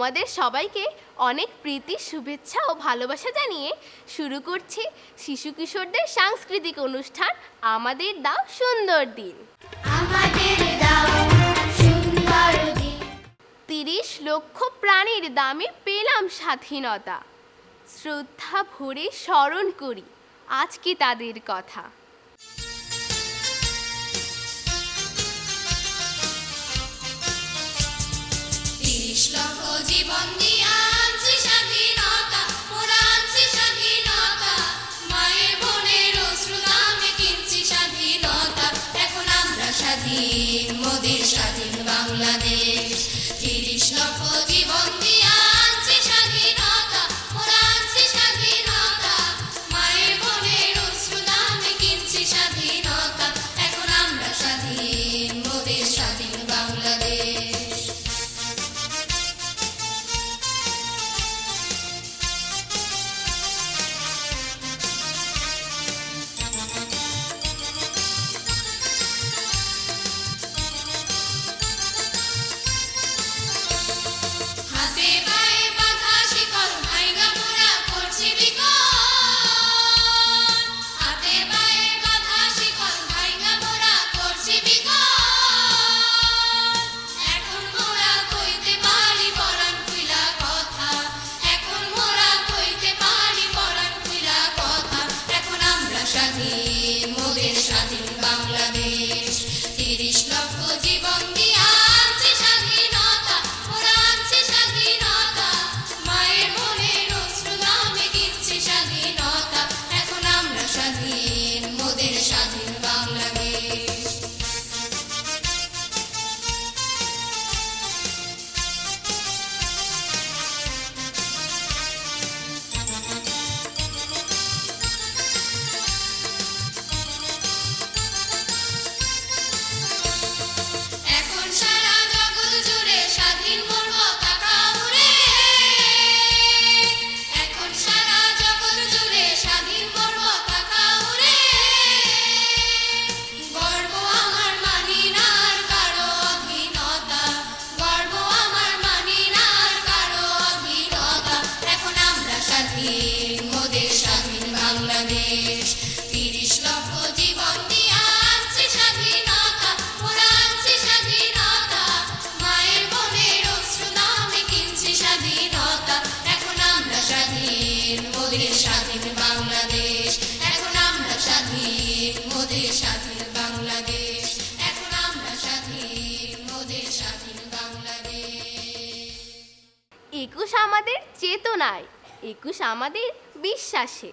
তোমাদের সবাইকে অনেক প্রীতি, শুভেচ্ছা ও ভালোবাসা জানিয়ে শুরু করছি শিশু কিশোরদের সাংস্কৃতিক অনুষ্ঠান আমাদের দাও সুন্দর দিন। আমাদের দাও সুন্দর দিন। ৩০ লক্ষ প্রাণীর দামে পেলাম স্বাধীনতা, শ্রদ্ধা ভরে স্মরণ করি আজকে তাদের কথা। ৩০ লক্ষ জীবন দিয়ে আনছি স্বাধীনতা, মোরা আনছি স্বাধীনতা, মায়ের বোনের অশ্রু দামে কিনছি স্বাধীনতা। এখন আমরা স্বাধীন, মোদের স্বাধীন বাংলাদেশ। ৩০ লক্ষ জীবন দিয়ে আনছি স্বাধীনতা, মোরা আনছি স্বাধীনতা, মায়ের বোনের অশ্রু দামে কিনছি স্বাধীনতা। এখন আমরা স্বাধীন, মোদের স্বাধীন বাংলাদেশ। হাতে পায়ে বাঁধা শিকল ভাইঙা মোরা করছি বিকল, হাতে পায়ে বাঁধা শিকল ভাইঙা মোরা করছি বিকল। এখন মোরা কইতে পারি পরাণ খুইলা কথা, এখন মোরা কইতে পারি পরাণ খুইলা কথা। এখন আমরা স্বাধীন, মোদের স্বাধীন বাংলাদেশ। ৩০ লক্ষ জীবন দিয়া আনছি স্বাধীনতা, মোরা আনছি স্বাধীনতা, মায়ের বোনের অশ্রু দামে কিনছি স্বাধীনতা। এখন আমরা স্বাধীন, মোদের স্বাধীন বাংলাদেশ। এখন সারা জগৎ জুড়ে স্বাধীন মোর পতাকা উড়ে, এখন সারা জগৎ জুড়ে স্বাধীন মোর পতাকা উড়ে। গর্ব আমার মানি না আর কারো অধীনতা, গর্ব আমার মানি না আর কারো অধীনতা। এখন আমরা স্বাধীন, মোদের স্বাধীন বাংলাদেশ। ৩০ লক্ষ জীবন দিয়া আনছি স্বাধীনতা, মোরা আনছি স্বাধীনতা, মায়ের বোনের অশ্রু দামে কিনছি স্বাধীনতা। এখন আমরা স্বাধীন, মোদের স্বাধীন বাংলাদেশ। এখন আমরা স্বাধীন, মোদের স্বাধীন বাংলাদেশ। এখন আমরা স্বাধীন, মোদের স্বাধীন বাংলাদেশ। ২১ আমাদের চেতনায়, ২১ আমাদের বিশ্বাসে,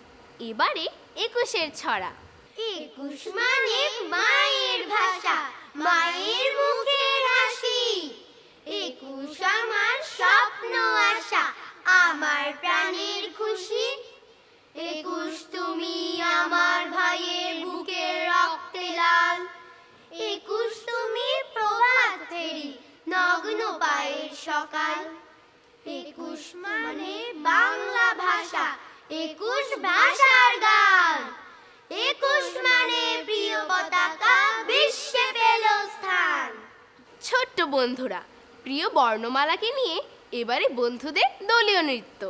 এবারে ২১-এর ছড়া। ২১ মানে মায়ের ভাষা, মায়ের মুখের হাসি। ২১ আমার স্বপ্ন আশা, আমার প্রাণের খুশি। ২১ তুমি আমার ভাইয়ের বুকের রক্তে লাল। ২১ তুমি প্রভাত ফেরি নগ্ন পায়ের সকাল। ২১ মানে বাংলা ভাষা, ২১ ভাষার গান। ২১ মানে প্রিয় পতাকা বিশ্বে পেল স্থান। ছোট্ট বন্ধুরা, প্রিয় বর্ণমালাকে নিয়ে এবারে বন্ধুদের দলীয় নৃত্য।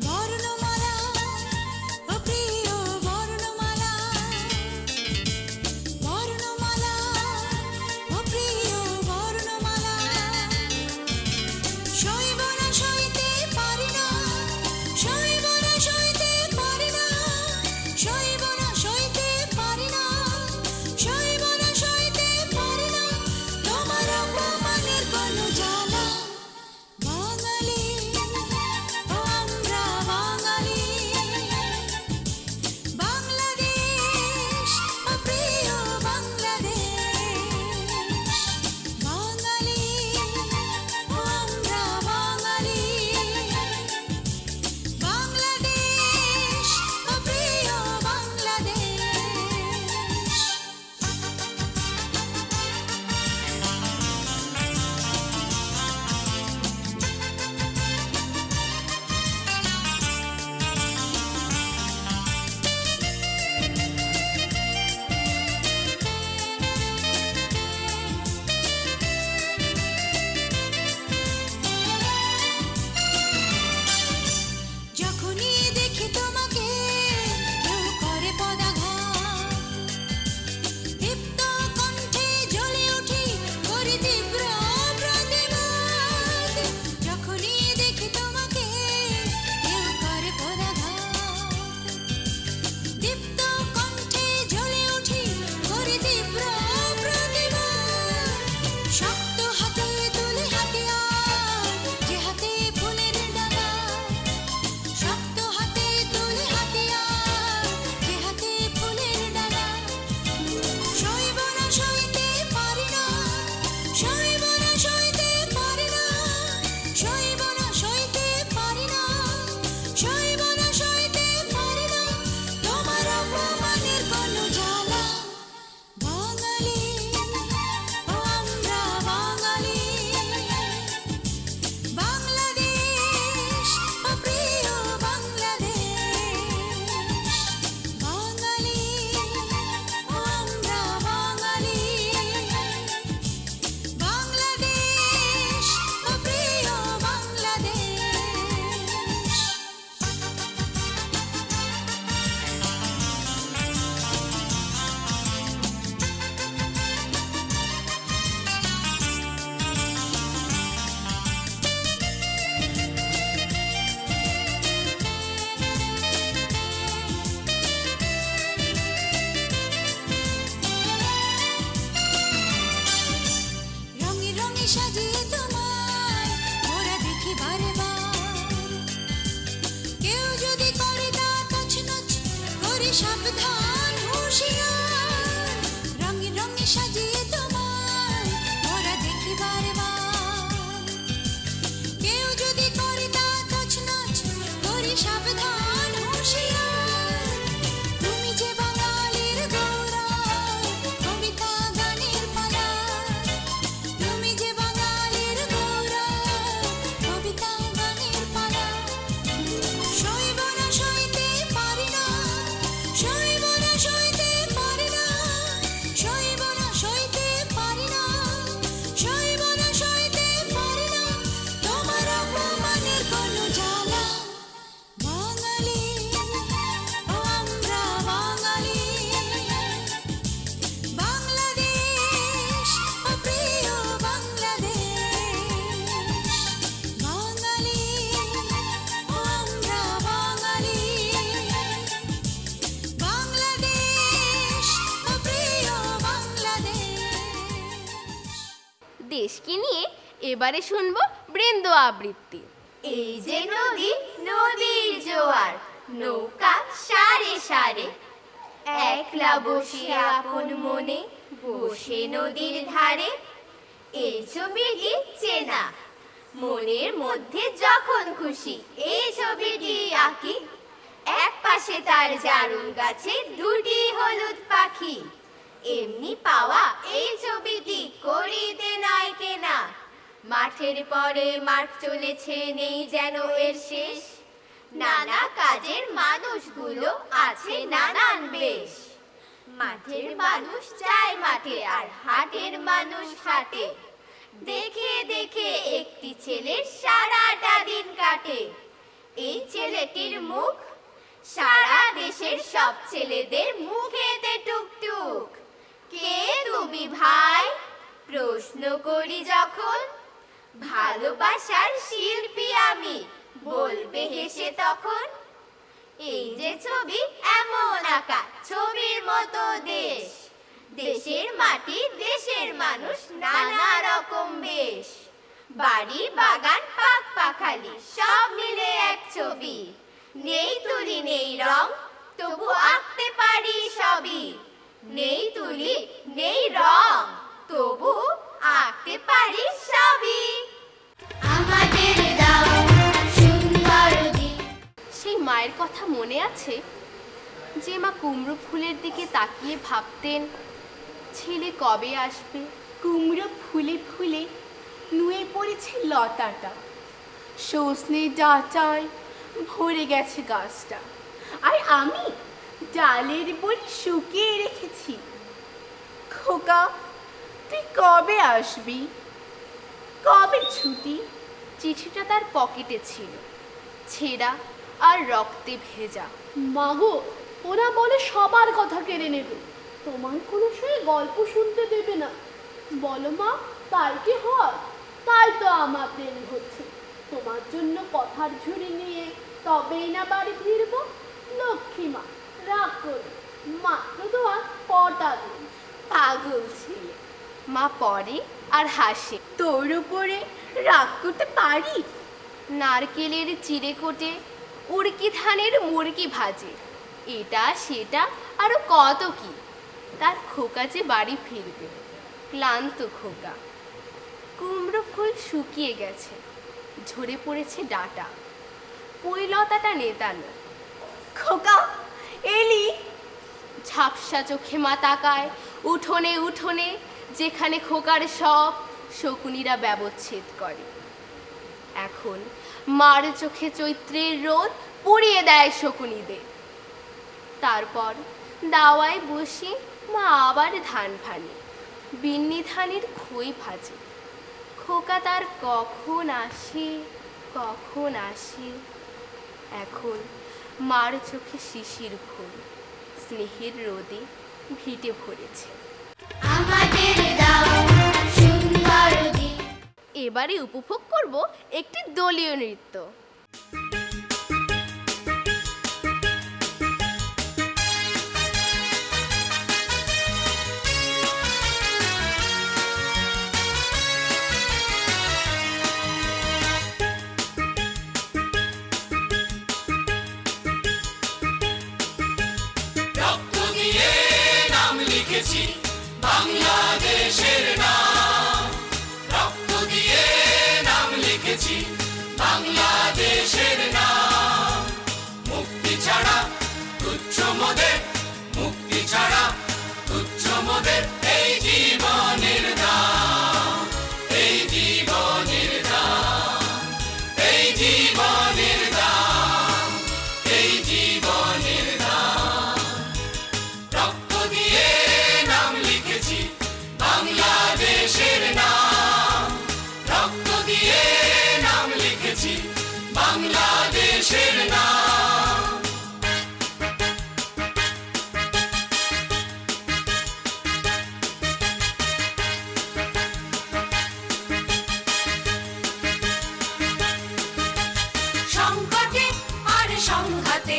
বর্ণমালা ও প্রিয় বর্ণমালা, রঙে সাজিয়ে তোমায় মোরা দেখি বারে বার। কেউ যদি করে তা তছনছ করে সাবধান হুঁশিয়ার। রঙে রঙে সাজিয়ে তোমায় মোরা দেখি বারে বার। কেউ যদি করে তা তছনছ করে সাবধান হুঁশিয়ার। তুমি যে বাঙালির গৌরব কবিতা গানের পালা। তুমি যে বাঙালির গৌরব কবিতা গানের পালা। সইব না সইতে পারি না, সইব না সইতে পারি না, সইব না সইতে পারি না, সইব না সইতে পারি না তোমার অপমানের কোনো জ্বালা। বাঙালি ও আমরা বাঙালি, বাংলাদেশ ও প্রিয় বাংলাদেশ। বাঙালি ও আমরা বাঙালি, বাংলাদেশ ও প্রিয় বাংলাদেশ। দেশকে নিয়ে এবারে শুনবো বৃন্দ আবৃত্তি। এই যে নদী, নদীর জোয়ার, নৌকা সারে সারে, একলা বসে আপন মনে বসে নদীর ধারে। এই ছবিটি চেনা, মনের মধ্যে যখন খুশি এই ছবিটি আঁকি। এক পাশে তার জারুল গাছে দুটি হলুদ পাখি। এমনি পাওয়া এই ছবিটি করিতে নয় কেনা। মাঠের পরে মাঠ চলেছে, নেই যেন এর শেষ। নানা কাজের মানুষগুলো আছে নানান বেশ। মাঠের মানুষ যায় মাঠে আর হাটের মানুষ হাটে। দেখে দেখে একটি ছেলে সারাটা দিন কাটে। এই ছেলেটির মুখ সারা দেশের সব ছেলেদের মুখেতে টুকটুক। কে তুমি ভাই প্রশ্ন করি যখন, ভালোবাসার শিল্পী আমি বলবে হেসে তখন। এই যে ছবি এমন আঁকা, ছবির মতো দেশ। দেশের মাটি দেশের মানুষ নানা রকম বেশ। বাড়ি বাগান পাক পাখালি সব মিলে এক ছবি। নেই তুলি নেই রং তবু আঁকতে পারি সবই। নেই তুলি নেই রং তবু আঁকতে পারি সবই। আমাদের দাও সুন্দর দিন। সেই মায়ের কথা মনে আছে যে মা কুমড়ো ফুলের দিকে তাকিয়ে ভাবতেন ছেলে কবে আসবে। কুমড়ো ফুলে ফুলে নুয়ে পড়েছে লতাটা, সজনে ডাঁটায় ভরে গেছে গাছটা, আর আমি ডালের বড়ি শুকিয়ে রেখেছি। খোকা তুই কবে আসবি, কবে ছুটি? চিঠিটা তার পকেটে ছিল, ছেঁড়া আর রক্তে ভেজা। মাগো ওরা বলে সবার কথা কেড়ে নেবে, তোমার কোনো সে গল্প শুনতে দেবে না। বলো মা তাই কি হয়? তাই তো আমার দেরি হচ্ছে, তোমার জন্য কথার ঝুড়ি নিয়ে তবেই না বাড়ি ফিরব। লক্ষ্মী মা রাগ করে, মাত্র তো আর কটা দিন। পাগল ছিলে। মা পড়ে আর হাসে। তোর উপরে রাগ করতে পারি? নারকেলের চিড়ে কোটে, উড়কি ধানের মুরগি ভাজে, এটা সেটা আরো কত কি। তার খোকা যে বাড়ি ফিরবে, ক্লান্ত খোকা। কুমড়ো ফুল শুকিয়ে গেছে, ঝরে পড়েছে ডাঁটা, পৈলতাটা নেতানো। খোকা এলি? ঝাপসা চোখে মা তাকায় উঠোনে উঠোনে, যেখানে খোকার সব শকুনিরা ব্যবচ্ছেদ করে। এখন মার চোখে চৈত্রের রোদ পুড়িয়ে দেয় শকুনিদের। তারপর দাওয়ায় বসে মা আবার ধান ভানে, বিন্নি ধানের খই ভাজে। খোকা তার কখন আসে কখন আসে। এখন মার চোখে শিশির ঘুম, স্নেহের রোদে ভিটে ভরেছে। আমাদের দাও সুন্দর দিন। এবারে উপভোগ করব একটি দলীয় নৃত্য। লিখেছি বাংলাদেশের নাম, রক্ত দিয়ে নাম লিখেছি বাংলাদেশের নাম। মুক্তি ছাড়া তুচ্ছ মোদের, মুক্তি ছাড়া তুচ্ছ মোদের এই জীবনের দাম, এই জীবনের দাম, এই জীবনের দাম, এই জীবনের দাম। রক্ত দিয়ে নাম লিখেছি বাংলাদেশের নাম, রক্ত দিয়ে নাম লিখেছি বাংলাদেশের নাম। সংকটে আর সংঘাতে,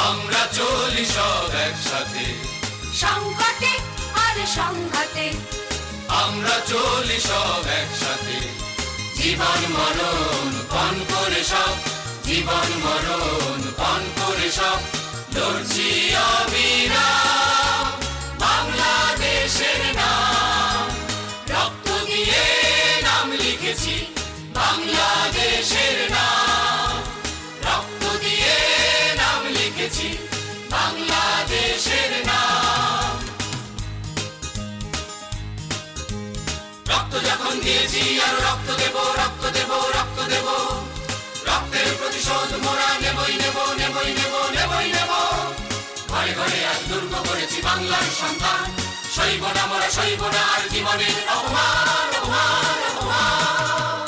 আমরা চলি সব একসাথে, সংকটে আর সংঘাতে, আমরা চলি সব একসাথে। জীবন মরণ পণ করে সব, জীবন মরণ পণ করে সব লড়ছি অবিরাম বাংলাদেশের নাম। রক্ত দিয়ে নাম লিখেছি বাংলাদেশের নাম, রক্ত দিয়ে নাম লিখেছি বাংলাদেশের নাম। রক্ত যখন দিয়েছি আর রক্ত দেব, রক্ত দেব, রক্ত দেব, রক্তের প্রতিশোধ মোরা নেবই নেব, নেবই নেব, নেবই নেব। ঘরে ঘরে আজ দুর্গ করেছি বাংলার সন্তান, সইব না মোরা, সইব না আর জীবনের অপমান, অপমান, অপমান।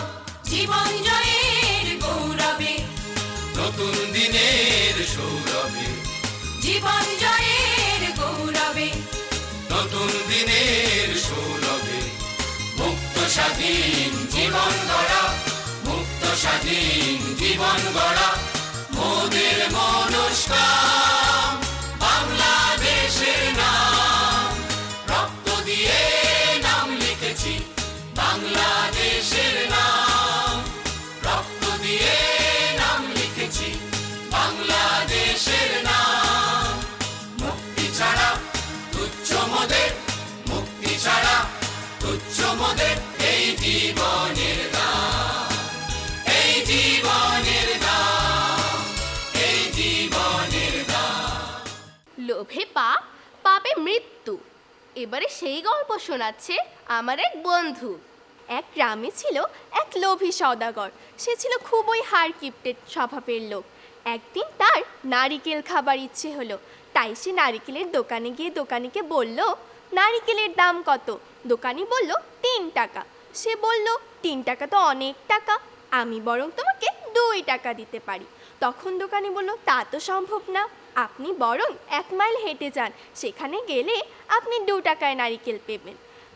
জীবন জয়ের গৌরবে, নতুন দিনের সৌরভে, জীবন জয়ের গৌরবে, নতুন দিনের সৌরভে মুক্ত স্বাধীন জীবন গড়া, মুক্ত স্বাধীন জীবন গড়া মোদের মনস্কাম বাংলাদেশের নাম। রক্ত দিয়ে নাম লিখেছি বাংলাদেশের নাম, রক্ত দিয়ে নাম লিখেছি বাংলাদেশের নাম। মুক্তি ছাড়া তুচ্ছ মোদের, মুক্তি ছাড়া তুচ্ছ মোদের এই জীবনের দাম, এই জীবনের দাম, এই জীবনের দাম। লোভে পাপ, পাপে মৃত্যু। এবারে সেই গল্প শোনাচ্ছে আমার এক বন্ধু। এক গ্রামে ছিল এক লোভী সওদাগর। সে ছিল খুবই হাড়কিপ্টের স্বভাবের লোক। একদিন তার নারিকেল খাবার ইচ্ছে হলো, তাই সে নারিকেলের দোকানে গিয়ে দোকানিকে বলল, নারিকেলের দাম কত? দোকানি বলল 3 টাকা। সে বলল, 3 টাকা তো অনেক টাকা, আমি বরং তোমাকে 2 টাকা দিতে পারি। তখন দোকানি বলল, তা তো সম্ভব না, আপনি বরং 1 মাইল হেঁটে যান, সেখানে গেলে আপনি 2 টাকায় নারিকেল পেবেন।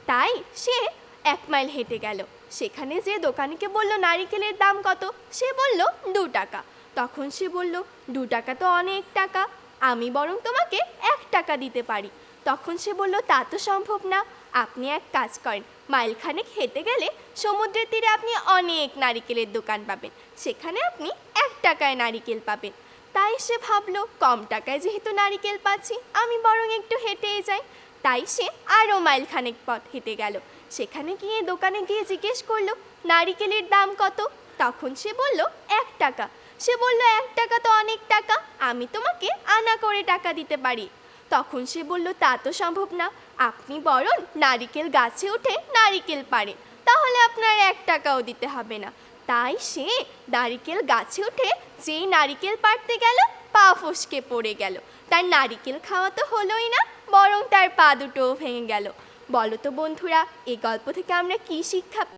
তাই সে 1 মাইল হেঁটে গেল। সেখানে যে দোকানিকে বলল নারিকেলের দাম কত, সে বলল 2 টাকা। তখন সে বলল, 2 টাকা তো অনেক টাকা, আমি বরং তোমাকে 1 টাকা দিতে পারি। তখন সে বলল, তা তো সম্ভব না, আপনি এক কাজ করেন, মাইলখানেক হেঁটে গেলে সমুদ্রের তীরে আপনি অনেক নারিকেলের দোকান পাবেন, সেখানে আপনি 1 টাকায় নারিকেল পাবেন। তাই সে ভাবলো, কম টাকায় যেহেতু নারিকেল পাচ্ছি, আমি বরং একটু হেঁটেই যাই। তাই সে আরও মাইলখানেক পথ হেঁটে গেল। সেখানে গিয়ে দোকানে গিয়ে জিজ্ঞেস করলো, নারিকেলের দাম কত? তখন সে বলল, 1 টাকা। সে বলল, 1 টাকা তো অনেক টাকা, আমি তোমাকে আনা করে টাকা দিতে পারি। তখন সে বলল, তা তো সম্ভব না, আপনি বরং নারিকেল গাছে উঠে নারিকেল পাড়েন, তাহলে আপনার 1 টাকাও দিতে হবে না। তাই সে নারিকেল গাছে উঠে যেই নারিকেল পাড়তে গেল, পা ফসকে পড়ে গেল। তার নারিকেল খাওয়া তো হলোই না, বরং তার পা দুটোও ভেঙে গেল। বলো তো বন্ধুরা, এই গল্প থেকে আমরা কি শিক্ষা